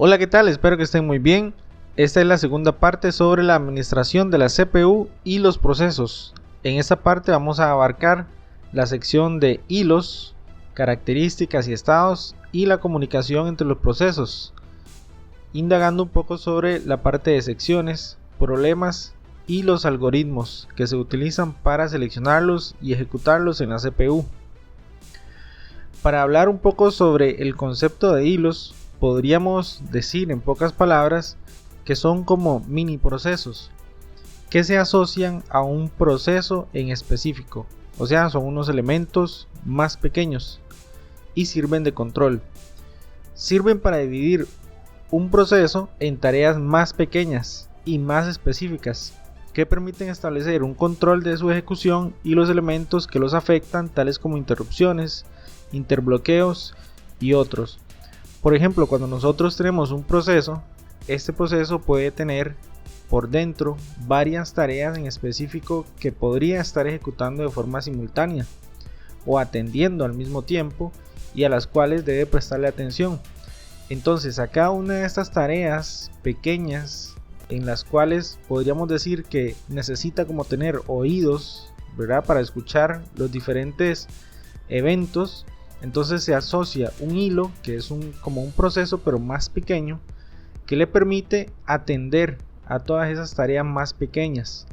Hola, ¿qué tal? Espero que estén muy bien. Esta es la segunda parte sobre la administración de la CPU y los procesos. En esta parte vamos a abarcar la sección de hilos, características y estados y la comunicación entre los procesos, indagando un poco sobre la parte de secciones, problemas y los algoritmos que se utilizan para seleccionarlos y ejecutarlos en la CPU. Para hablar un poco sobre el concepto de hilos, podríamos decir en pocas palabras que son como mini procesos que se asocian a un proceso en específico, o sea, son unos elementos más pequeños y sirven de control. Sirven para dividir un proceso en tareas más pequeñas y más específicas que permiten establecer un control de su ejecución y los elementos que los afectan, tales como interrupciones, interbloqueos y otros. Por ejemplo, cuando nosotros tenemos un proceso, este proceso puede tener por dentro varias tareas en específico que podría estar ejecutando de forma simultánea o atendiendo al mismo tiempo y a las cuales debe prestarle atención. Entonces, a cada una de estas tareas pequeñas en las cuales podríamos decir que necesita como tener oídos, ¿verdad?, para escuchar los diferentes eventos. Entonces se asocia un hilo que es como un proceso pero más pequeño que le permite atender a todas esas tareas más pequeñas,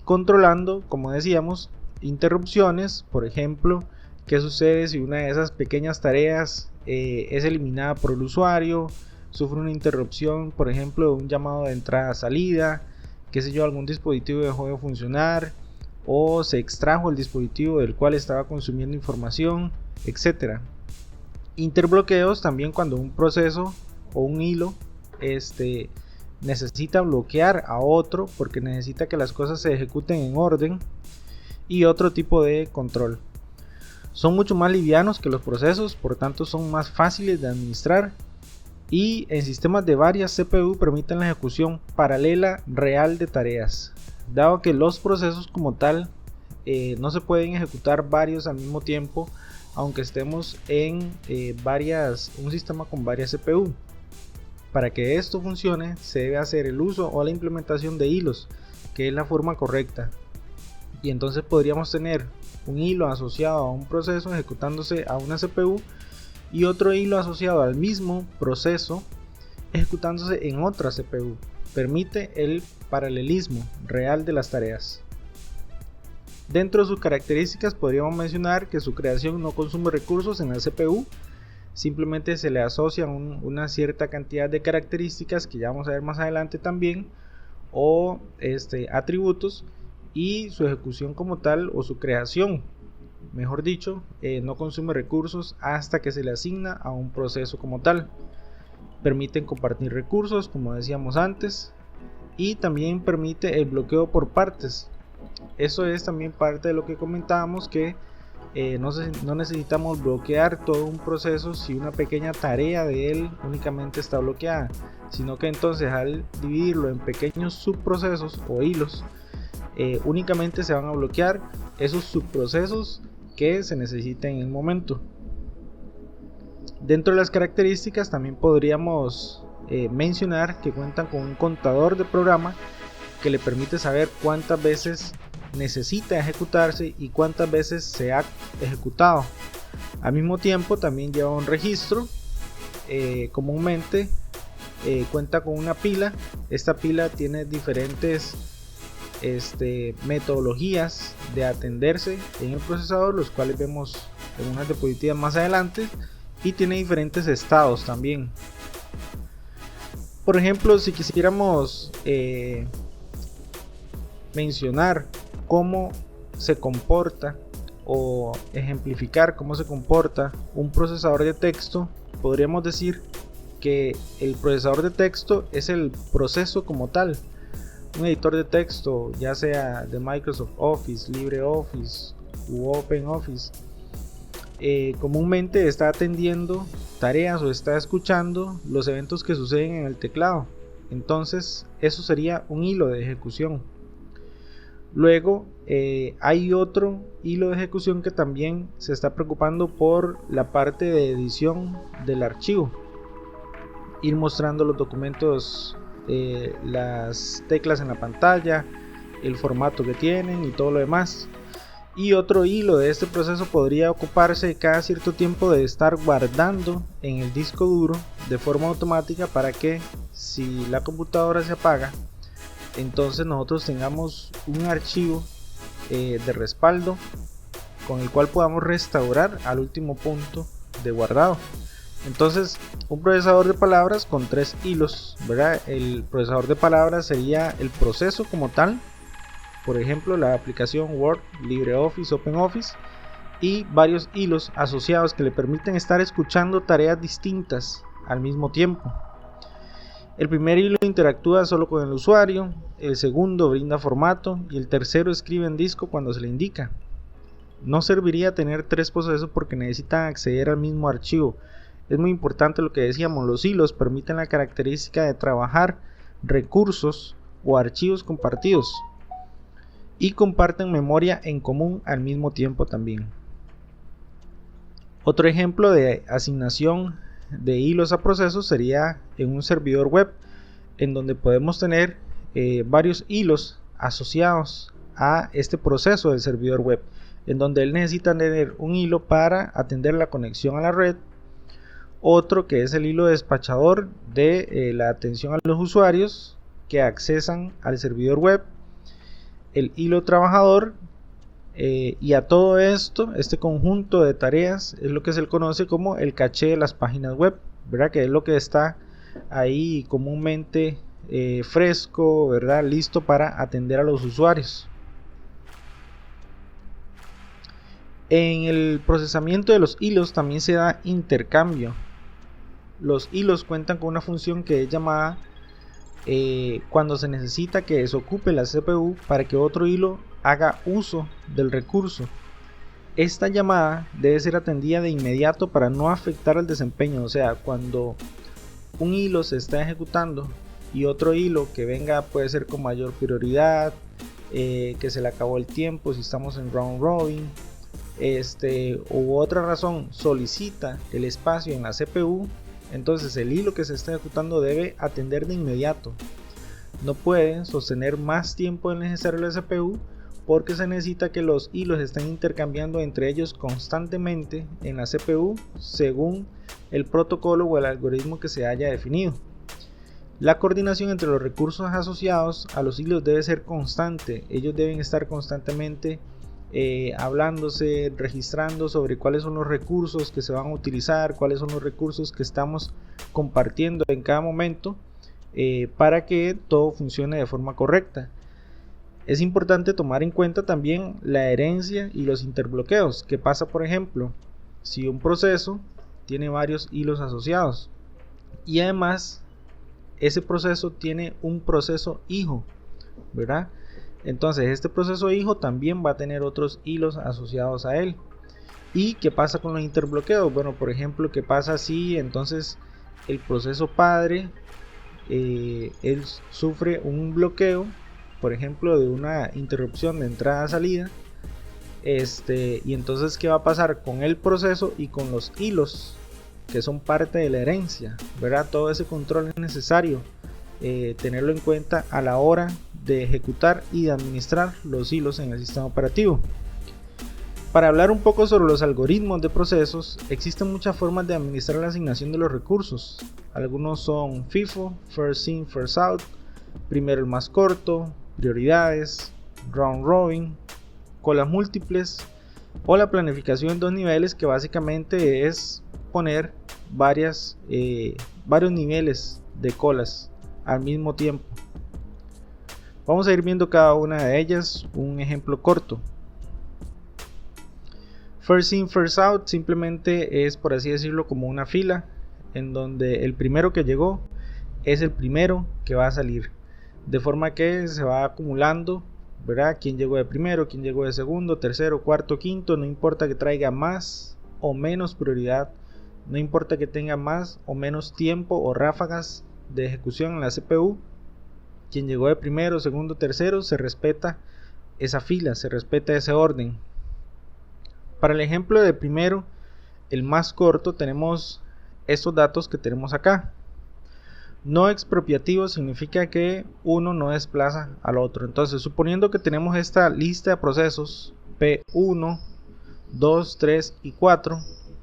controlando, como decíamos, interrupciones. Por ejemplo, qué sucede si una de esas pequeñas tareas es eliminada por el usuario, sufre una interrupción, por ejemplo, de un llamado de entrada-salida, qué sé yo, algún dispositivo dejó de funcionar o se extrajo el dispositivo del cual estaba consumiendo información, etcétera. Interbloqueos también cuando un proceso o un hilo necesita bloquear a otro porque necesita que las cosas se ejecuten en orden, y otro tipo de control. Son mucho más livianos que los procesos, por tanto son más fáciles de administrar, y en sistemas de varias CPU permiten la ejecución paralela real de tareas, dado que los procesos como tal no se pueden ejecutar varios al mismo tiempo, aunque estemos en un sistema con varias CPU. Para que esto funcione se debe hacer el uso o la implementación de hilos, que es la forma correcta, y entonces podríamos tener un hilo asociado a un proceso ejecutándose a una CPU y otro hilo asociado al mismo proceso ejecutándose en otra CPU. Permite el paralelismo real de las tareas. Dentro de sus características podríamos mencionar que su creación no consume recursos en la CPU, simplemente se le asocian una cierta cantidad de características que ya vamos a ver más adelante también, o atributos, y su ejecución como tal, o su creación, mejor dicho, no consume recursos hasta que se le asigna a un proceso como tal. Permiten compartir recursos, como decíamos antes, y también permite el bloqueo por partes. Eso es también parte de lo que comentábamos, que no necesitamos bloquear todo un proceso si una pequeña tarea de él únicamente está bloqueada, sino que entonces al dividirlo en pequeños subprocesos o hilos, únicamente se van a bloquear esos subprocesos que se necesiten en el momento. Dentro de las características también podríamos mencionar que cuentan con un contador de programa que le permite saber cuántas veces necesita ejecutarse y cuántas veces se ha ejecutado. Al mismo tiempo también lleva un registro. Comúnmente cuenta con una pila. Esta pila tiene diferentes metodologías de atenderse en el procesador, los cuales vemos en unas diapositivas más adelante, y tiene diferentes estados también. Por ejemplo, si quisiéramos mencionar cómo se comporta o ejemplificar cómo se comporta un procesador de texto, podríamos decir que el procesador de texto es el proceso como tal. Un editor de texto, ya sea de Microsoft Office, LibreOffice u OpenOffice, comúnmente está atendiendo tareas o está escuchando los eventos que suceden en el teclado. Entonces eso sería un hilo de ejecución. Luego hay otro hilo de ejecución que también se está preocupando por la parte de edición del archivo. ir mostrando los documentos, las teclas en la pantalla, el formato que tienen y todo lo demás. Y otro hilo de este proceso podría ocuparse cada cierto tiempo de estar guardando en el disco duro de forma automática, para que si la computadora se apaga, entonces nosotros tengamos un archivo de respaldo con el cual podamos restaurar al último punto de guardado. Entonces, un procesador de palabras con 3 hilos, ¿verdad? El procesador de palabras sería el proceso como tal, por ejemplo la aplicación Word, LibreOffice, OpenOffice, y varios hilos asociados que le permiten estar escuchando tareas distintas al mismo tiempo. El primer hilo interactúa solo con el usuario, el segundo brinda formato y el tercero escribe en disco cuando se le indica. No serviría tener 3 procesos porque necesitan acceder al mismo archivo. Es muy importante lo que decíamos, los hilos permiten la característica de trabajar recursos o archivos compartidos y comparten memoria en común al mismo tiempo también. Otro ejemplo de asignación de hilos a procesos sería en un servidor web, en donde podemos tener varios hilos asociados a este proceso del servidor web, en donde él necesita tener un hilo para atender la conexión a la red, otro que es el hilo despachador de la atención a los usuarios que accesan al servidor web, el hilo trabajador, y a todo esto, este conjunto de tareas es lo que se le conoce como el caché de las páginas web, ¿verdad? Que es lo que está ahí comúnmente fresco, ¿verdad? Listo para atender a los usuarios. En el procesamiento de los hilos también se da intercambio. Los hilos cuentan con una función que es llamada cuando se necesita que desocupe la CPU para que otro hilo haga uso del recurso. Esta llamada debe ser atendida de inmediato para no afectar el desempeño. O sea, cuando un hilo se está ejecutando y otro hilo que venga puede ser con mayor prioridad, que se le acabó el tiempo si estamos en round robin, u otra razón solicita el espacio en la CPU, entonces el hilo que se está ejecutando debe atender de inmediato. No puede sostener más tiempo del necesario la CPU, porque se necesita que los hilos estén intercambiando entre ellos constantemente en la CPU según el protocolo o el algoritmo que se haya definido. La coordinación entre los recursos asociados a los hilos debe ser constante. Ellos deben estar constantemente hablándose, registrando sobre cuáles son los recursos que se van a utilizar, cuáles son los recursos que estamos compartiendo en cada momento, para que todo funcione de forma correcta. Es importante tomar en cuenta también la herencia y los interbloqueos. ¿Qué pasa, por ejemplo, si un proceso tiene varios hilos asociados y además ese proceso tiene un proceso hijo, ¿verdad? Entonces este proceso hijo también va a tener otros hilos asociados a él. ¿Y qué pasa con los interbloqueos? Bueno, por ejemplo, ¿qué pasa si entonces el proceso padre él sufre un bloqueo, por ejemplo, de una interrupción de entrada-salida? Y entonces, ¿qué va a pasar con el proceso y con los hilos que son parte de la herencia, ¿verdad? Todo ese control es necesario tenerlo en cuenta a la hora de ejecutar y de administrar los hilos en el sistema operativo. Para hablar un poco sobre los algoritmos de procesos, existen muchas formas de administrar la asignación de los recursos. Algunos son FIFO, First In, First Out, primero el más corto, prioridades, round robin, colas múltiples, o la planificación en 2 niveles, que básicamente es poner varios niveles de colas al mismo tiempo. Vamos a ir viendo cada una de ellas. Un ejemplo corto. First in, first out simplemente es, por así decirlo, como una fila en donde el primero que llegó es el primero que va a salir, de forma que se va acumulando, ¿verdad? Quién llegó de primero, quién llegó de segundo, tercero, cuarto, quinto. No importa que traiga más o menos prioridad, no importa que tenga más o menos tiempo o ráfagas de ejecución en la CPU. Quien llegó de primero, segundo, tercero, se respeta esa fila, se respeta ese orden. Para el ejemplo de primero, el más corto, tenemos estos datos que tenemos acá. No expropiativo significa que uno no desplaza al otro. Entonces, suponiendo que tenemos esta lista de procesos P1, 2, 3 y 4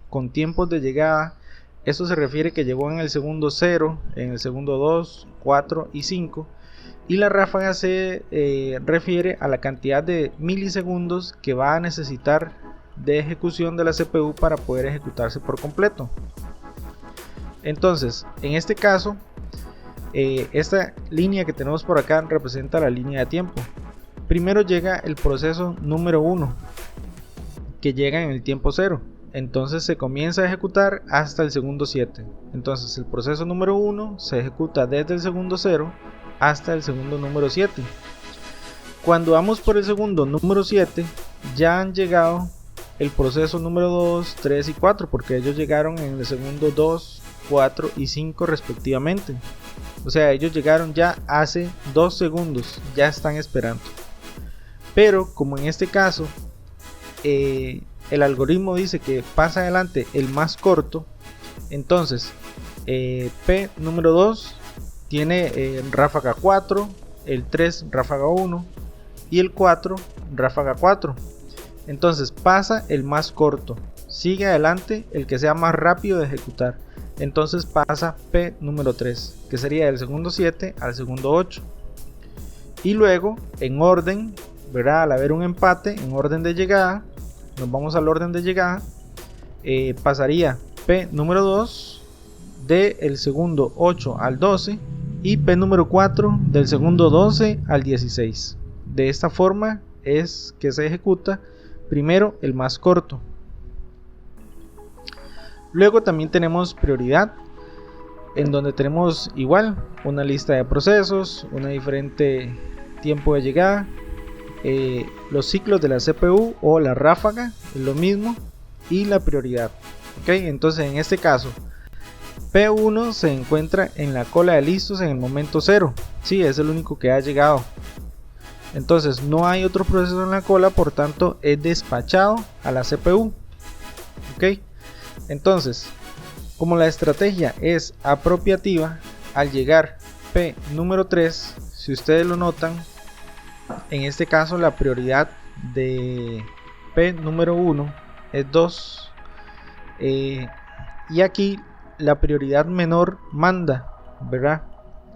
con tiempos de llegada, eso se refiere que llegó en el segundo 0, en el segundo 2, 4 y 5. Y la ráfaga se refiere a la cantidad de milisegundos que va a necesitar de ejecución de la CPU para poder ejecutarse por completo. Entonces, en este caso, esta línea que tenemos por acá representa la línea de tiempo. Primero llega el proceso número 1, que llega en el tiempo 0. Entonces se comienza a ejecutar hasta el segundo 7. Entonces el proceso número 1 se ejecuta desde el segundo 0 hasta el segundo número 7. Cuando vamos por el segundo número 7, ya han llegado el proceso número 2, 3 y 4, porque ellos llegaron en el segundo 2, 4 y 5 respectivamente. O sea, ellos llegaron ya hace 2 segundos, ya están esperando. Pero como en este caso el algoritmo dice que pasa adelante el más corto, entonces P número 2 tiene ráfaga 4, el 3 ráfaga 1 y el 4 ráfaga 4. Entonces pasa el más corto, sigue adelante el que sea más rápido de ejecutar. Entonces pasa P número 3, que sería del segundo 7 al segundo 8. Y luego en orden, ¿verdad? Al haber un empate en orden de llegada, nos vamos al orden de llegada, pasaría P número 2 del segundo 8 al 12 y P número 4 del segundo 12 al 16. De esta forma es que se ejecuta primero el más corto. Luego también tenemos prioridad, en donde tenemos igual una lista de procesos, una diferente tiempo de llegada, los ciclos de la CPU o la ráfaga es lo mismo, y la prioridad. Entonces en este caso P1 se encuentra en la cola de listos en el momento 0. Sí, es el único que ha llegado. Entonces no hay otro proceso en la cola, por tanto es despachado a la CPU. Entonces, como la estrategia es apropiativa, al llegar P número 3, si ustedes lo notan, en este caso la prioridad de P número 1 es 2, y aquí la prioridad menor manda, ¿verdad?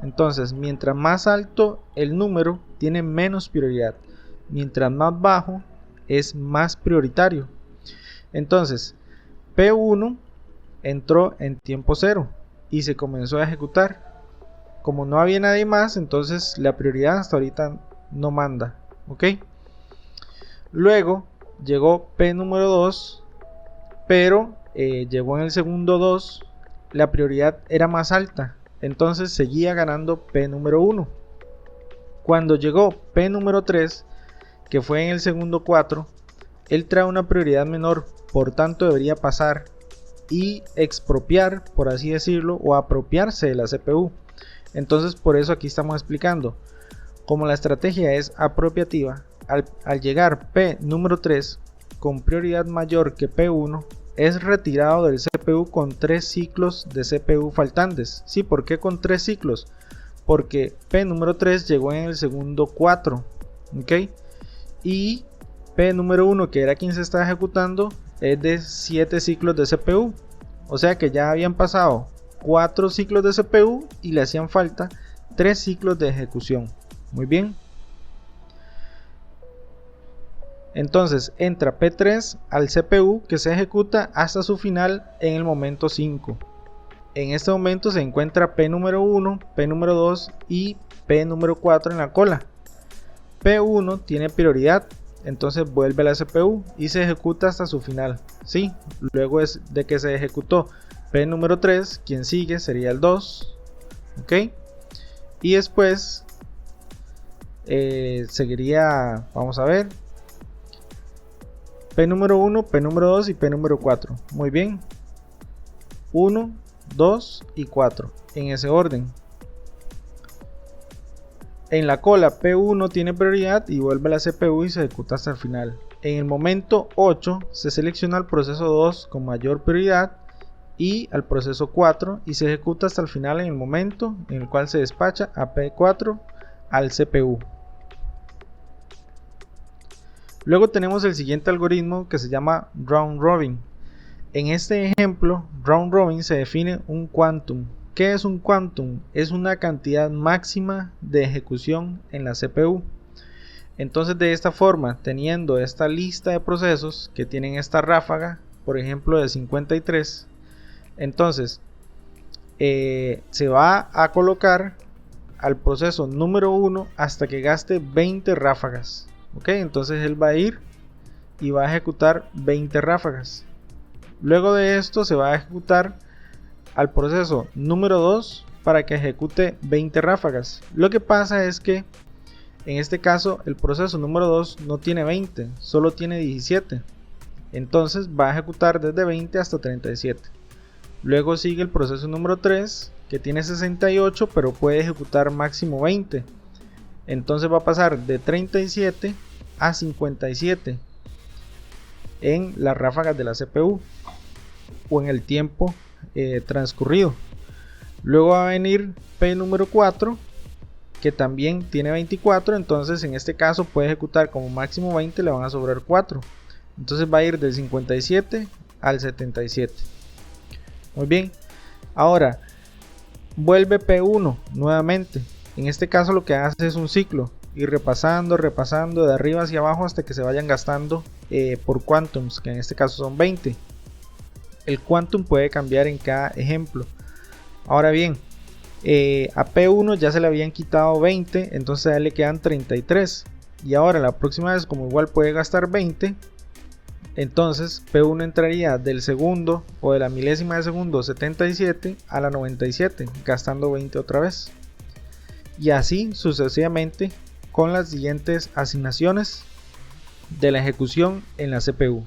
Entonces, mientras más alto el número, tiene menos prioridad, mientras más bajo es más prioritario. Entonces P1 entró en tiempo 0 y se comenzó a ejecutar. Como no había nadie más, entonces la prioridad hasta ahorita no manda. Luego llegó P número 2, pero llegó en el segundo 2, la prioridad era más alta, entonces seguía ganando P número 1. Cuando llegó P número 3, que fue en el segundo 4, él trae una prioridad menor, por tanto debería pasar y expropiar, por así decirlo, o apropiarse de la CPU. Entonces por eso aquí estamos explicando, como la estrategia es apropiativa, al llegar P número 3 con prioridad mayor que P1, es retirado del CPU con 3 ciclos de CPU faltantes. ¿Sí? ¿Por qué con 3 ciclos? Porque P número 3 llegó en el segundo 4, y P número 1, que era quien se está ejecutando, es de 7 ciclos de CPU. O sea que ya habían pasado 4 ciclos de CPU y le hacían falta 3 ciclos de ejecución. Muy bien. Entonces entra P3 al CPU, que se ejecuta hasta su final en el momento 5. En este momento se encuentra P número 1, P número 2 y P número 4 en la cola. P1 tiene prioridad, entonces vuelve a la CPU y se ejecuta hasta su final. ¿Sí? Luego de que se ejecutó P número 3, quien sigue sería el 2. Y después seguiría, vamos a ver, P número 1, P número 2 y P número 4. Muy bien. 1, 2 y 4 en ese orden. En la cola P1 tiene prioridad y vuelve a la CPU y se ejecuta hasta el final. En el momento 8 se selecciona el proceso 2 con mayor prioridad y al proceso 4 y se ejecuta hasta el final en el momento en el cual se despacha a P4 al CPU. Luego tenemos el siguiente algoritmo que se llama Round Robin. En este ejemplo, Round Robin se define un quantum. ¿Qué es un quantum? Es una cantidad máxima de ejecución en la CPU. Entonces, de esta forma, teniendo esta lista de procesos que tienen esta ráfaga, por ejemplo de 53, entonces se va a colocar al proceso número 1 hasta que gaste 20 ráfagas. Ok, entonces él va a ir y va a ejecutar 20 ráfagas. Luego de esto se va a ejecutar al proceso número 2 para que ejecute 20 ráfagas. Lo que pasa es que en este caso el proceso número 2 no tiene 20, solo tiene 17. Entonces va a ejecutar desde 20 hasta 37. Luego sigue el proceso número 3 que tiene 68 pero puede ejecutar máximo 20. Entonces va a pasar de 37 a 57 en las ráfagas de la CPU o en el tiempo transcurrido. Luego va a venir P número 4 que también tiene 24, entonces en este caso puede ejecutar como máximo 20, le van a sobrar 4. Entonces va a ir del 57 al 77. Muy bien, ahora vuelve P1 nuevamente. En este caso lo que hace es un ciclo, ir repasando de arriba hacia abajo hasta que se vayan gastando por quantums, que en este caso son 20. El quantum puede cambiar en cada ejemplo. Ahora bien, a P1 ya se le habían quitado 20, entonces a él le quedan 33. Y ahora la próxima vez, como igual puede gastar 20, entonces P1 entraría del segundo o de la milésima de segundo 77 a la 97, gastando 20 otra vez. Y así sucesivamente con las siguientes asignaciones de la ejecución en la CPU.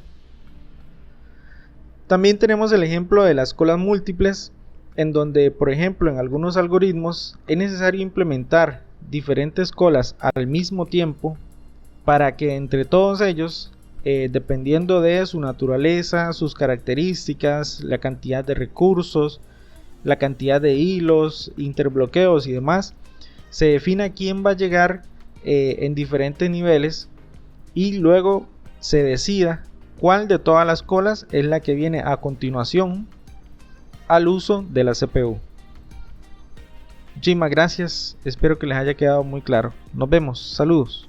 También tenemos el ejemplo de las colas múltiples, en donde por ejemplo en algunos algoritmos es necesario implementar diferentes colas al mismo tiempo para que entre todos ellos, dependiendo de su naturaleza, sus características, la cantidad de recursos, la cantidad de hilos, interbloqueos y demás, se defina quién va a llegar en diferentes niveles y luego se decida cuál de todas las colas es la que viene a continuación al uso de la CPU. Muchísimas gracias, espero que les haya quedado muy claro. Nos vemos, saludos.